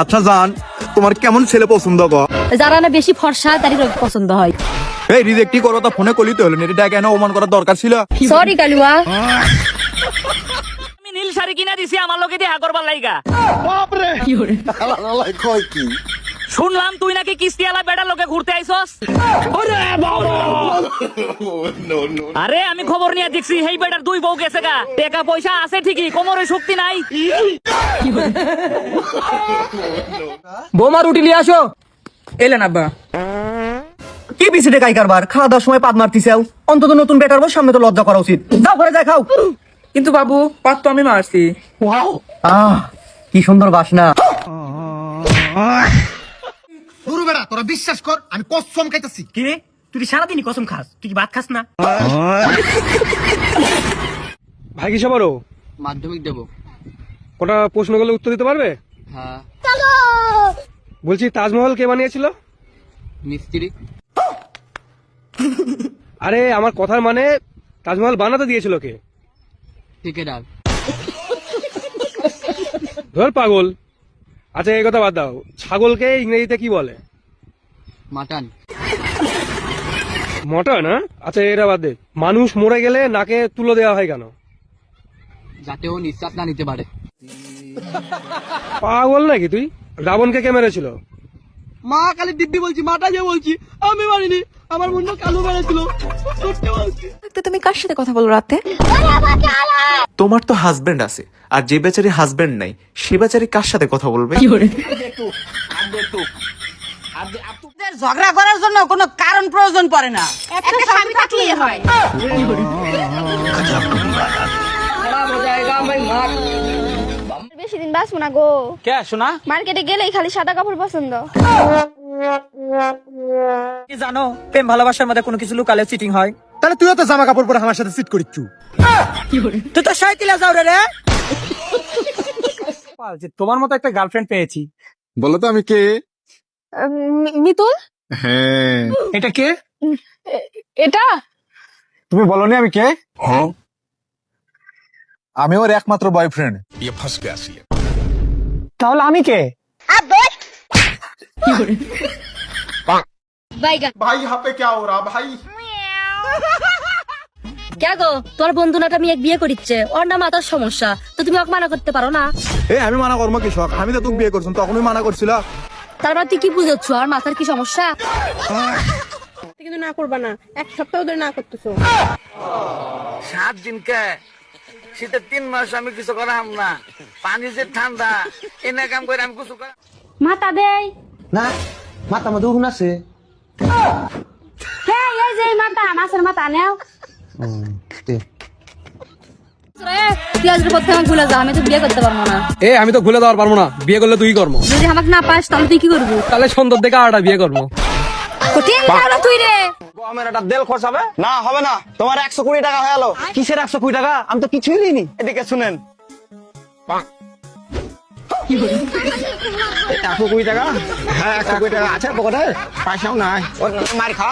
আচ্ছা জান, তোমার কেমন ছেলে পছন্দ গো? যারা না বেশি ফর্সা তারই পছন্দ হয়। এই রিজেক্টই করো তো, ফোনে কলিতে হলো না, এটা কেন অপমান করার দরকার ছিল? সরি কালুয়া। আমি নীল শাড়ি কিনা দিছি আমার লোকে দিয়ে করবার লাইগা। শুনলাম তুই নাকি কিস্তিওয়ালা বেড়া লোকে ঘুরতে আইছস। আরে আমি খবর নিয়ে দেখছি এই বেড়ার দুই বউ গেছে গা। টাকা পয়সা আছে ঠিকই, কোমরে শক্তি নাই। বৌমা রুটি নিয়ে আসো। এলেন আব্বা। কি পিছিয়ে কাই কারবার, খাওয়া দাওয়ার সময় পাত মারতিছাও। অন্তত নতুন বেটার বউ, সামনে তো লজ্জা করা উচিত। যাও ঘরে যাই খাও। কিন্তু বাবু, পাত তো আমি মারছি। কি সুন্দর বাসনা। গুরু বেড়া, তোরা বিশ্বাস কর, আমি কসম খাইতেছি। কি রে, তুই সারাদিনই কসম খাস? তুই কি ভাত খাস না? ভাই কিসে পারো? মাধ্যমিক দেবো। ওটা প্রশ্ন করলে উত্তর দিতে পারবে? হ্যাঁ। বলছি তাজমহল কে বানিয়েছিল? মিস্ত্রি। আরে আমার কথার মানে তাজমহল বানাতে দিয়েছিল কে? ঠিকাদার। ধর পাগল। আচ্ছা এই কথা বাদ দাও, ছাগলকে ইংরেজিতে কি বলে? মাটন। মটন? না। আচ্ছা এটা বাদ দে, মানুষ মরে গেলে নাকে তুলো দেওয়া হয় কেন? যাতে ও নিঃশ্বাস না নিতে পারে। পাগল নাকি তুই? রাবণকে কে মেরেছিল? মা কালী দিব্যি বলছি, মাটা যে বলছি, আমি মারিনি। আমার মনে কালু মেরেছিল। তুমি কার সাথে কথা বলো রাতে? তোমার তো হাজবেন্ড আছে, আর যে বেচারি হাজবেন্ড নাই সে বেচারি কার সাথে কথা বলবে? ঝগড়া করার জন্য কোনো কারণ প্রয়োজন পড়ে না, একটা স্বামী থাকলেই হয়। বেশি দিন বাঁচবো না গো। কে শোনা? মার্কেটে গেলেই খালি সাদা কাপড় পছন্দ। জানো, প্রেম ভালোবাসার মধ্যে কোনো কিছু লুকালে চিটিং হয়। তাহলে তুইও তো জামা কাপড় পরে আমার সাথে সিট করিচ্ছু। তুই তো সাইকেলে যাও রে। তোমার মতো একটা গার্লফ্রেন্ড পেয়েছি। বলো তো আমি কে? মিতুল। হ্যাঁ। এটা কে? এটা তুমি বলনি আমি কে? আমি ওর একমাত্র বয়ফ্রেন্ড। তাহলে আমি কে? বাইগা ভাই হাতে কে ওরা ভাই? কে গো, তোর বন্ধু নাটা মেয়ে বিয়ে করিচ্ছে, ওর না মাথার সমস্যা, তো তুমি ওকে মানা করতে পারো না? আমি মানা করবো কি শখ? আমি তো তোকে বিয়ে করছিলাম, তখনই মানা করছিল। তারপর তুই কি বুঝাচ্ছ আর মাথার কি সমস্যা? কিন্তু না করবা না, এক সপ্তাহ ধরে না করতেছো। 7 দিন কে শীতের 3 মাস আমি কিছু করাম না। পানি যে ঠান্ডা, এনে কাম করে আমি কিছু করাম মাথা দেই না, মাথা মধ্যে উহুন আছে। হ্যাঁ, এই যে মাথা, মাছের মাথা নেও। তুই আজকের পর থেকে আমাকে ভুলে যা, আমি তো বিয়ে করতে পারবো না। আমি তো ভুলে দেওয়ার পারবো না, বিয়ে করলে তুই কর্ম। যদি আমাকে না পাস তাহলে তুই কি করবি? তাহলে সুন্দর দেখে আরেকটা বিয়ে করবো। কঠিন কারণ তুই রে। আমার একটা দেল খরচ হবে না? হবে না। তোমার 120 টাকা হয়ে গেল। কিসের 120 টাকা? আমি তো কিছুই নিইনি। এদিকে শুনেন, 120 টাকা। হ্যাঁ 120 টাকা আছে পকেটে, পয়সাও নাই। মার খা।